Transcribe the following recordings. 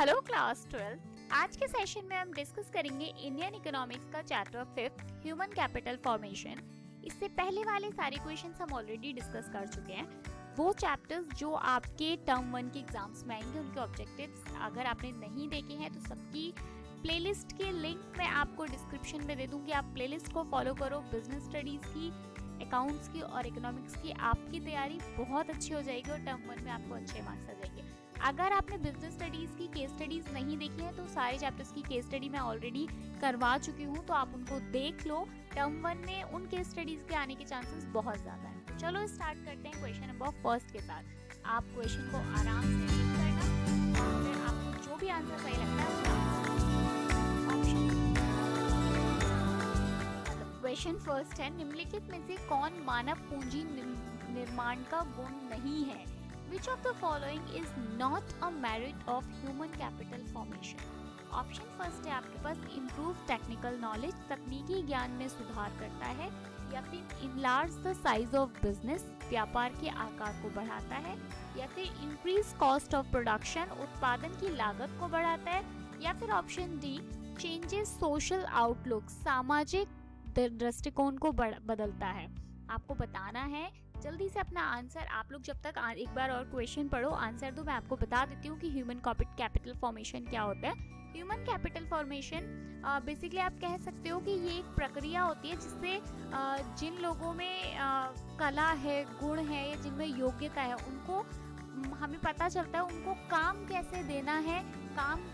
Hello class 12। आज के session में हम डिस्कस करेंगे इंडियन इकोनॉमिक्स का चैप्टर 5 ह्यूमन कैपिटल फॉर्मेशन। इससे पहले वाले सारे क्वेश्चंस हम ऑलरेडी डिस्कस कर चुके हैं। वो चैप्टर्स जो आपके टर्म 1 के एग्जाम्स में आएंगे, उनके ऑब्जेक्टिव्स अगर आपने नहीं देखे हैं तो सबकी प्लेलिस्ट के लिंक मैं आपको डिस्क्रिप्शन में दे दूंगी। आप प्लेलिस्ट को फॉलो करो। बिजनेस स्टडीज की, अकाउंट्स की और इकोनॉमिक्स की आपकी तैयारी बहुत अच्छी हो जाएगी और टर्म 1 में आपको अच्छे मार्क्स आ जाएंगे। अगर आपने बिजनेस स्टडीज की केस स्टडीज नहीं देखी है तो सारे चैप्टर्स की केस स्टडी मैं ऑलरेडी करवा चुकी हूँ, तो आप उनको देख लो। टर्म 1 में उन केस स्टडीज के आने के चांसेस बहुत ज्यादा है। तो चलो स्टार्ट करते हैं क्वेश्चन नंबर फर्स्ट के साथ। आप क्वेश्चन को आराम से रीड करना और फिर आपको जो भी आंसर सही लगता है क्वेश्चन फर्स्ट है, निम्नलिखित में से कौन मानव पूंजी निर्माण का गुण नहीं है? Which of the following is not a merit of human capital formation? Option first है आपके पास improve technical knowledge, तकनीकी ज्ञान में सुधार करता है, या फिर enlarge the size of business, व्यापार के आकार को बढ़ाता है, या फिर increase cost of production, उत्पादन की लागत को बढ़ाता है, या फिर option D changes social outlook, सामाजिक दृष्टिकोण को बदलता है। आपको बताना है जल्दी से अपना आंसर। आप लोग जब तक एक बार और क्वेश्चन पढ़ो, आंसर दो। मैं आपको बता देती हूँ कि ह्यूमन कैपिटल फॉर्मेशन क्या होता है। ह्यूमन कैपिटल फॉर्मेशन बेसिकली आप कह सकते हो कि ये एक प्रक्रिया होती है जिससे जिन लोगों में कला है, गुण है या जिनमें योग्यता है, उनको हमें पता चलता है उनको काम कैसे देना है, काम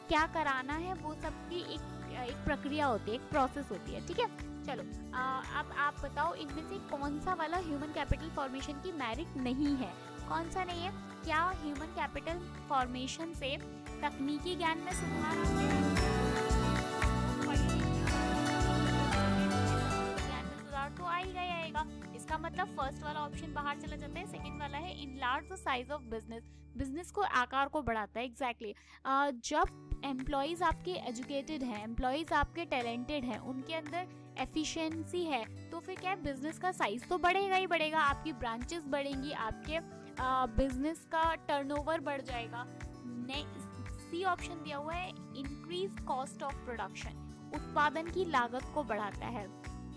क्या कराना है, वो सबकी एक प्रक्रिया होती है, एक प्रोसेस होती है। ठीक है, चलो अब आप बताओ इनमें से कौन सा वाला ह्यूमन कैपिटल फॉर्मेशन की मेरिट नहीं है? कौन सा नहीं है? क्या ह्यूमन कैपिटल फॉर्मेशन से तकनीकी ज्ञान में सुधार आता है? ज्ञान में सुधार तो आएगा। इसका मतलब फर्स्ट वाला ऑप्शन बाहर चला जाता है। सेकंड वाला है enlarge the size of business, business को आकार को बढ़ाता है। एग्जैक्टली जब एम्प्लॉइज आपके एजुकेटेड हैं, एम्प्लॉइज आपके टैलेंटेड हैं, उनके अंदर एफिशिएंसी है, तो फिर क्या है, बिजनेस का साइज तो बढ़ेगा ही बढ़ेगा, आपकी ब्रांचेस बढ़ेंगी, आपके बिजनेस का टर्नओवर बढ़ जाएगा। सी ऑप्शन दिया हुआ है इंक्रीज कॉस्ट ऑफ प्रोडक्शन, उत्पादन की लागत को बढ़ाता है।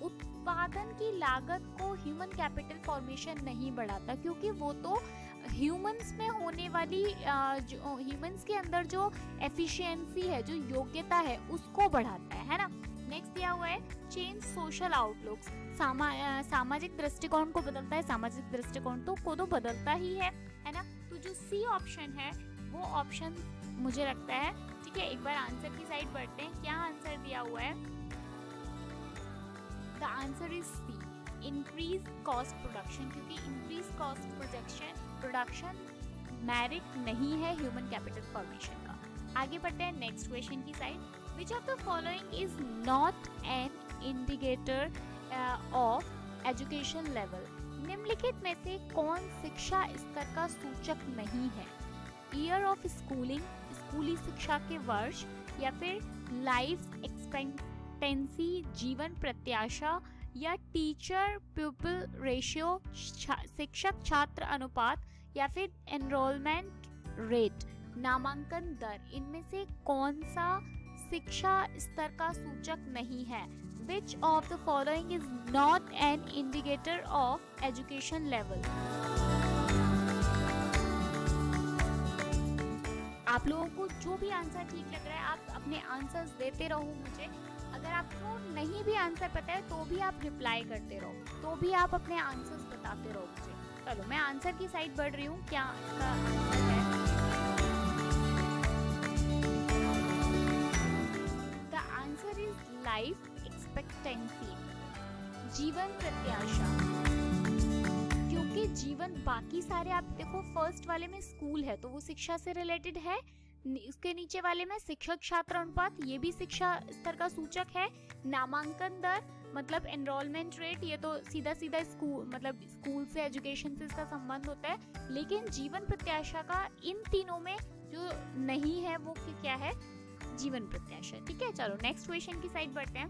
उत्पादन की लागत को ह्यूमन कैपिटल फॉर्मेशन नहीं बढ़ाता, क्योंकि वो तो ह्यूमंस में होने वाली जो ह्यूमंस के अंदर जो एफिशिएंसी है, जो योग्यता है, उसको बढ़ाता है ना। नेक्स्ट दिया हुआ है चेंज सोशल आउटलुक्स, सामाजिक दृष्टिकोण को बदलता है। सामाजिक दृष्टिकोण को तो बदलता ही है ना। तो जो सी ऑप्शन है वो ऑप्शन मुझे लगता है ठीक है। एक बार आंसर की साइड बढ़ते हैं। क्या आंसर दिया हुआ है? The answer is C, increase cost production, क्योंकि इंक्रीज कॉस्ट प्रोडक्शन मेरिट नहीं है ह्यूमन कैपिटल फॉर्मेशन का। आगे बढ़ते हैं नेक्स्ट क्वेश्चन की side. Which of the following is not an indicator of education level? निम्नलिखित में से कौन शिक्षा स्तर का सूचक नहीं है? ईयर ऑफ स्कूलिंग, स्कूली शिक्षा के वर्ष, या फिर लाइफ एक्सपेक्टेंसी, जीवन प्रत्याशा, या टीचर प्यूपिल रेशियो, शिक्षक छात्र अनुपात, या फिर एनरोलमेंट रेट, नामांकन दर। इनमें से कौन सा शिक्षा स्तर का सूचक नहीं है? Which of the following is not an indicator of education level? आप लोगों को जो भी आंसर ठीक लग रहा है आप अपने आंसर्स देते रहो मुझे। अगर आपको नहीं भी आंसर पता है तो भी आप रिप्लाई करते रहो, तो भी आप अपने आंसर्स बताते रहो मुझे। चलो मैं आंसर की साइड बढ़ रही हूँ। क्या इसका आंसर है? लाइफ एक्सपेक्टेंसी, जीवन प्रत्याशा। क्योंकि जीवन, बाकी सारे आप देखो, फर्स्ट वाले में स्कूल है तो वो शिक्षा से रिलेटेड है, इसके नीचे वाले में शिक्षक छात्र अनुपात, ये भी शिक्षा स्तर का सूचक है। नामांकन दर मतलब एनरोलमेंट रेट, ये तो सीधा सीधा स्कूल, मतलब स्कूल से, एजुकेशन से इसका संबंध होता है। लेकिन जीवन प्रत्याशा का इन तीनों में जो नहीं है वो क्या है? जीवन प्रत्याशा। ठीक है, चलो नेक्स्ट क्वेश्चन की साइड बढ़ते हैं।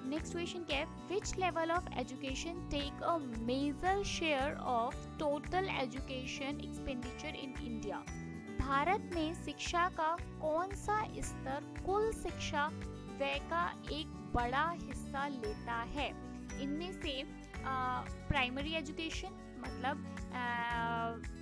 नेक्स्ट क्वेश्चन क्या है? Which level of education take a major share of total education expenditure in India? Bharat में शिक्षा का कौन सा स्तर कुल शिक्षा व्यय का एक बड़ा हिस्सा लेता है? इनमें से प्राइमरी एजुकेशन मतलब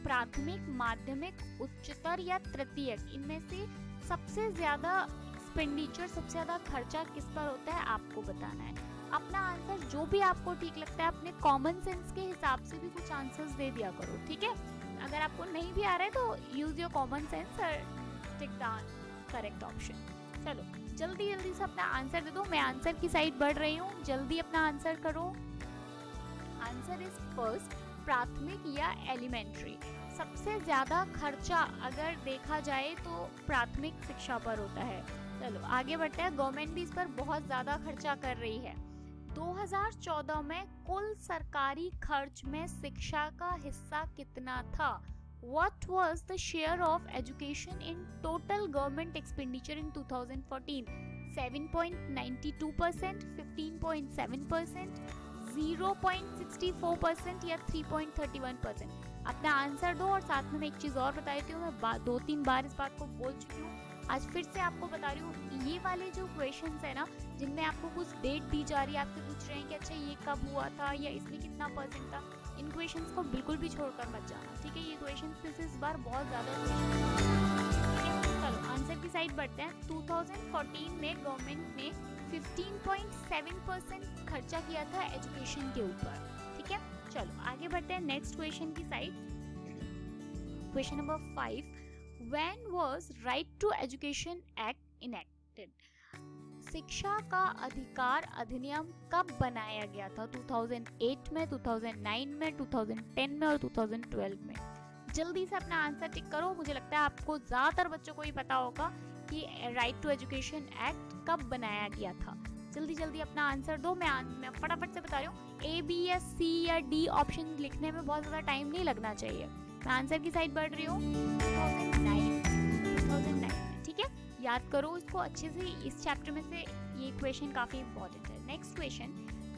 प्राथमिक, माध्यमिक, उच्चतर या तृतीयक, इनमें से सबसे ज्यादा एक्सपेंडिचर, सबसे ज्यादा खर्चा किस पर होता है आपको बताना है। अपना आंसर जो भी आपको ठीक लगता है अपने कॉमन सेंस के हिसाब से भी कुछ आंसर्स दे दिया करो, ठीक है। अगर आपको नहीं भी आ रहा है तो यूज योर कॉमन सेंस और टिक द करेक्ट ऑप्शन। चलो जल्दी जल्दी से अपना आंसर दे दो, मैं आंसर की साइड बढ़ रही हूँ, जल्दी अपना आंसर करो। आंसर इज फर्स्ट प्राथमिक या एलिमेंट्री। सबसे ज्यादा खर्चा अगर देखा जाए तो प्राथमिक शिक्षा पर होता है। चलो आगे बढ़ते हैं। गवर्नमेंट भी इस पर बहुत ज्यादा खर्चा कर रही है। 2014 में कुल सरकारी खर्च में शिक्षा का हिस्सा कितना था? What was the share of education in total government expenditure in 2014? 7.92%, 15.7%, 0.64% या 3.31%? अपना आंसर दो। और साथ में मैं एक चीज और बता देती हूँ, मैं 2-3 बार इस बात को बोल चुकी हूँ, आज फिर से आपको बता रही हूँ। ये वाले जो क्वेश्चंस है ना, जिनमें आपको कुछ डेट दी जा रही है, आपसे पूछ रहे हैं कि अच्छा ये कब हुआ था या इसमें कितना परसेंट था, इन क्वेश्चंस को बिल्कुल भी छोड़कर मत जाना, ठीक है। ये क्वेश्चंस इस बार बहुत ज्यादा चलो आंसर की साइड बढ़ते हैं। 2014 में गवर्नमेंट ने 15.7% खर्चा किया था एजुकेशन के ऊपर, ठीक है। चलो आगे बढ़ते हैं नेक्स्ट क्वेश्चन की side. Question number 5, When was Right to Education Act enacted? शिक्षा का अधिकार अधिनियम कब बनाया गया था? 2008 में, 2009 में, 2010 में और 2012 में? जल्दी से अपना आंसर टिक करो। मुझे लगता है आपको ज्यादातर बच्चों को ही पता होगा कि राइट टू एजुकेशन एक्ट कब बनाया गया था। जल्दी जल्दी अपना आंसर दो। मैं फटाफट से बता रही हूँ, ए, बी या सी या डी ऑप्शन लिखने में बहुत ज्यादा टाइम नहीं लगना चाहिए। मैं आंसर की साइड बढ़ रही हूँ। 2009 में, ठीक है। याद करो इसको अच्छे से, इस चैप्टर में से ये क्वेश्चन काफी इंपॉर्टेंट है। Next question,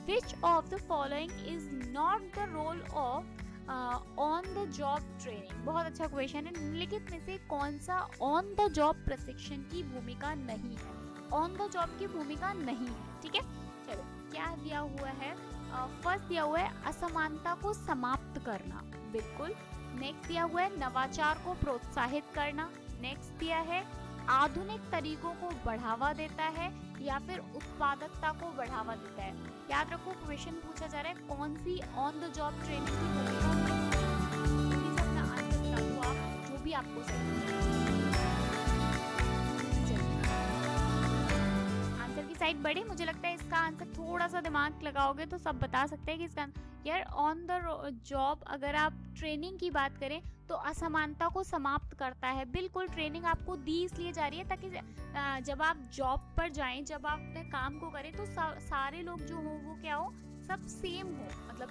which of the following is not the role of on the job training? बहुत अच्छा क्वेश्चन है। निम्नलिखित में से कौन सा ऑन द जॉब प्रशिक्षण की भूमिका नहीं है? ऑन द जॉब की भूमिका नहीं है, ठीक है। चलो क्या दिया हुआ है? फर्स्ट दिया हुआ है असमानता को समाप्त करना, बिल्कुल। नेक्स्ट दिया हुआ है नवाचार को प्रोत्साहित करना। नेक्स्ट दिया है आधुनिक तरीकों को बढ़ावा देता है या फिर उत्पादकता को बढ़ावा देता है। याद रखो क्वेश्चन पूछा जा रहा है कौन सी ऑन द जॉब ट्रेनिंग की भूमिका है। अपना आंसर बता दो आप, जो भी आपको सही आंसर की साइड बढ़े। मुझे लगता है इसका आंसर थोड़ा सा दिमाग लगाओगे तो सब बता सकते हैं कि इसका यार ऑन द जॉब अगर आप ट्रेनिंग की बात करें तो असमानता को समाप्त करता है। बिल्कुल, ट्रेनिंग आपको दी इसलिए जा रही है ताकि जब आप जॉब पर जाएं, जब आप अपने काम को करें तो सारे लोग जो हो वो क्या हो, सब सेम हो, मतलब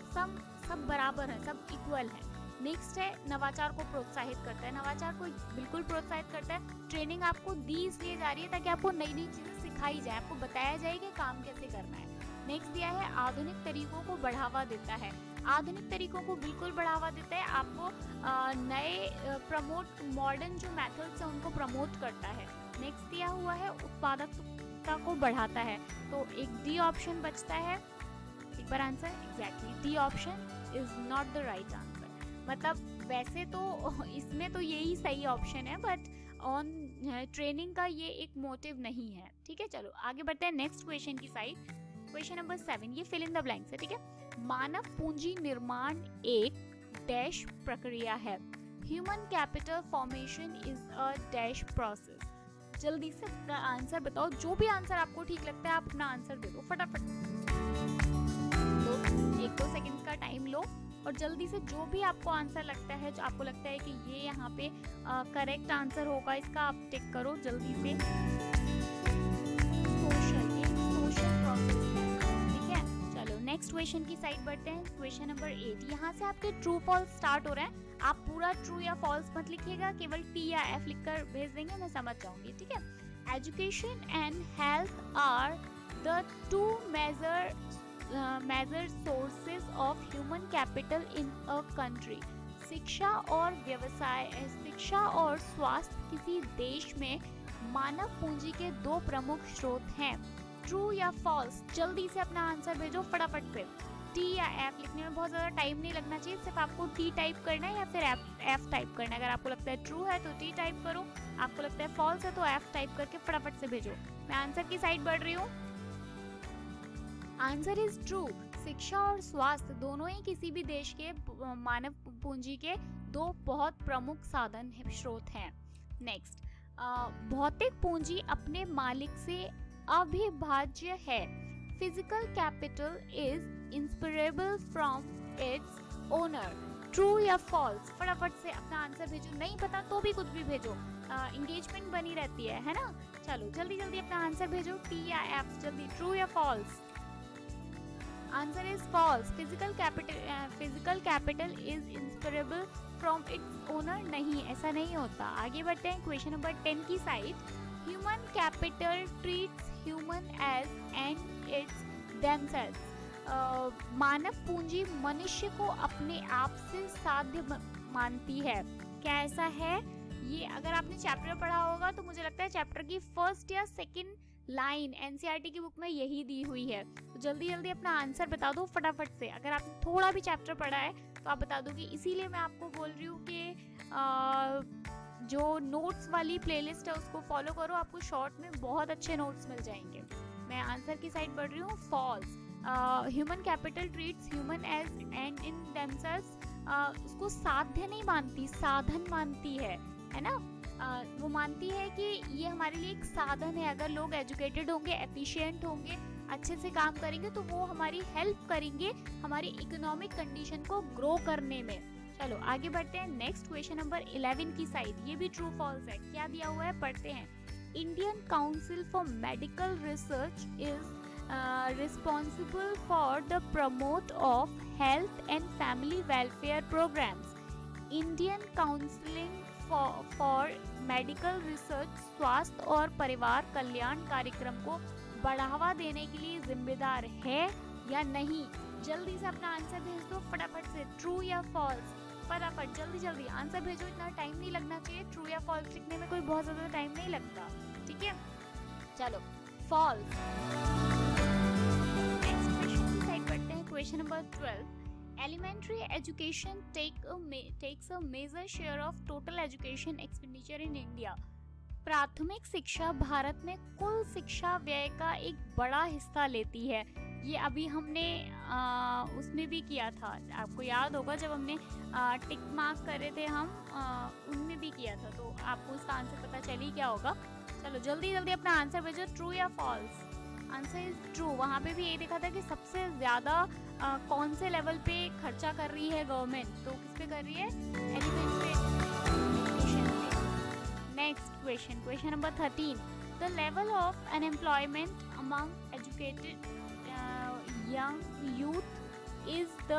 सब बराबर है, सब इक्वल है। नेक्स्ट है नवाचार को प्रोत्साहित करता है। नवाचार को बिल्कुल प्रोत्साहित करता है। ट्रेनिंग आपको दी इसलिए जा रही है ताकि आपको नई नई चीजें सिखाई जाए, आपको बताया जाए कि काम कैसे करना है। नेक्स्ट दिया है आधुनिक तरीकों को बढ़ावा देता है। आधुनिक तरीकों को बिल्कुल बढ़ावा देता है, आपको नए प्रमोट मॉडर्न जो मेथड्स हैं उनको प्रमोट करता है। नेक्स्ट दिया हुआ है उत्पादकता को बढ़ाता है। तो एक डी ऑप्शन बचता है। एक बार answer exactly D option is not the right answer. मतलब वैसे तो इसमें तो यही सही ऑप्शन है, बट ऑन ट्रेनिंग का ये एक मोटिव नहीं है, ठीक है। चलो आगे बढ़ते हैं नेक्स्ट क्वेश्चन की साइड। क्वेश्चन नंबर 7, ये फिल इन द ब्लैंक्स है, ठीक है। मानव पूंजी निर्माण एक डैश प्रक्रिया है। Human capital formation is a dash process. जल्दी से आंसर बताओ। जो भी आंसर आपको ठीक लगता है आप अपना आंसर दे दो फटाफट। तो 1-2 सेकंड का टाइम लो और जल्दी से जो भी आपको आंसर लगता है, जो आपको लगता है कि ये यहाँ पे करेक्ट आंसर होगा, इसका आप टिक करो जल्दी से। सोशल प्रोसेस है, ठीक है। चलो नेक्स्ट क्वेश्चन की साइड बढ़ते हैं। क्वेश्चन नंबर 8, यहाँ से आपके ट्रू फॉल्स स्टार्ट हो रहे हैं। आप पूरा ट्रू या फॉल्स मत लिखिएगा, केवल टी या एफ लिखकर भेज देंगे, मैं समझ जाऊंगी, ठीक है। Education and health are the two major sources of human capital in a country. शिक्षा और व्यवसाय शिक्षा और स्वास्थ्य किसी देश में मानव पूंजी के दो प्रमुख स्रोत हैं। ट्रू या फॉल्स? जल्दी से अपना आंसर भेजो फटाफट से। टी या एफ लिखने में बहुत ज़्यादा टाइम नहीं लगना चाहिए, सिर्फ आपको टी टाइप करना है या फिर एफ टाइप करना है। अगर आपको लगता है ट्रू है तो टी टाइप करो, आपको लगता है फॉल्स है तो एफ टाइप करके फटाफट से भेजो। मैं आंसर की साइड बढ़ रही हूँ। Answer is true. शिक्षा और स्वास्थ्य दोनों ही किसी भी देश के मानव पूंजी के दो बहुत प्रमुख साधन स्रोत हैं। नेक्स्ट, भौतिक पूंजी अपने मालिक से अविभाज्य है। Physical capital is inseparable from its owner. True या फॉल्स? फटाफट से अपना आंसर भेजो, नहीं पता तो भी कुछ भी भेजो, एंगेजमेंट बनी रहती है ना। चलो जल्दी जल्दी अपना आंसर भेजो, टी या एफ, जल्दी। ट्रू या false? Answer is false. Physical capital is inseparable from its owner. नहीं, ऐसा नहीं होता। आगे बढ़ते हैं क्वेश्चन नंबर 10 की side. Human capital treats human as and its themselves. मानव पूंजी मनुष्य को अपने आप से साध्य मानती है। क्या ऐसा है? ये अगर आपने चैप्टर पढ़ा होगा तो मुझे लगता है चैप्टर की फर्स्ट या सेकंड लाइन एनसीईआरटी की बुक में यही दी हुई है। तो जल्दी जल्दी अपना आंसर बता दो फटाफट से। अगर आपने थोड़ा भी चैप्टर पढ़ा है तो आप बता दोगे। इसीलिए मैं आपको बोल रही हूँ कि जो नोट्स वाली प्लेलिस्ट है उसको फॉलो करो, आपको शॉर्ट में बहुत अच्छे नोट्स मिल जाएंगे। मैं आंसर की साइड बढ़ रही हूँ। False. Human capital treats human as end in themselves. उसको साध्य नहीं मानती, साधन मानती है ना। वो मानती है कि ये हमारे लिए एक साधन है। अगर लोग एजुकेटेड होंगे, एफिशिएंट होंगे, अच्छे से काम करेंगे तो वो हमारी हेल्प करेंगे हमारी इकोनॉमिक कंडीशन को ग्रो करने में। चलो आगे बढ़ते हैं नेक्स्ट क्वेश्चन नंबर 11 की साइड। ये भी ट्रू फॉल्स है। क्या दिया हुआ है पढ़ते हैं। Indian council for medical research is responsible for the promote of health and family welfare programs. Indian counselling for medical research स्वास्थ्य और परिवार कल्याण कार्यक्रम को बढ़ावा देने के लिए जिम्मेदार है या नहीं? जल्दी से अपना आंसर भेज दो फटाफट से। ट्रू या फॉल्स? फटाफट जल्दी जल्दी आंसर भेजो, इतना टाइम नहीं लगना चाहिए। ट्रू या फॉल्स लिखने में कोई बहुत ज्यादा टाइम नहीं लगता, ठीक है। चलो फॉल्स। नेक्स्ट क्वेश्चन की साइड बढ़ते हैं। Question number 12। Elementary education takes a major share of total education expenditure in India. प्राथमिक शिक्षा भारत में कुल शिक्षा व्यय का एक बड़ा हिस्सा लेती है। ये अभी हमने उसमें भी किया था, आपको याद होगा जब हमने टिक मार्क करे थे हम, उनमें भी किया था। तो आपको उसका आंसर पता चल ही क्या होगा। चलो जल्दी जल्दी अपना आंसर भेजो। ट्रू या फॉल्स? Answer is true. वहाँ पे भी यही देखा था कि सबसे ज़्यादा कौन से लेवल पे खर्चा कर रही है गवर्नमेंट, तो किस पे कर रही है? एलिमेंट्री एजुकेशन पे। Next question, question number 13। The level of unemployment among educated young youth is the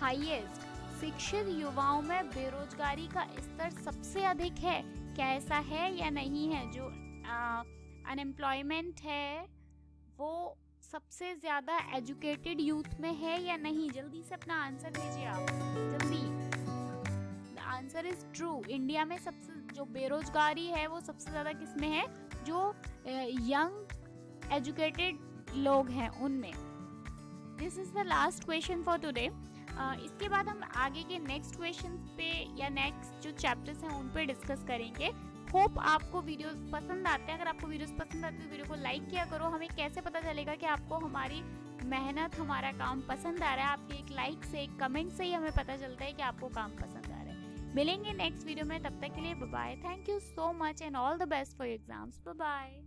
highest. शिक्षित युवाओं में बेरोजगारी का स्तर सबसे अधिक है। क्या ऐसा है या नहीं है? जो अनएम्प्लॉयमेंट है वो सबसे ज्यादा एजुकेटेड यूथ में है या नहीं? जल्दी से अपना आंसर भेजिए आप, जल्दी। Answer is true. इंडिया में सबसे जो बेरोजगारी है वो सबसे ज्यादा किस में है? जो यंग एजुकेटेड लोग हैं उनमें। This is the last question for today. इसके बाद हम आगे के नेक्स्ट क्वेश्चन पे या नेक्स्ट जो चैप्टर्स हैं उन पे डिस्कस करेंगे। होप आपको वीडियोस पसंद आते हैं। अगर आपको वीडियोस पसंद आते हैं तो वीडियो को लाइक किया करो। हमें कैसे पता चलेगा कि आपको हमारी मेहनत, हमारा काम पसंद आ रहा है? आपके एक लाइक से, एक कमेंट से ही हमें पता चलता है कि आपको काम पसंद आ रहा है। मिलेंगे नेक्स्ट वीडियो में, तब तक के लिए bye bye. Thank you so much and all the best for your exams. Bye bye.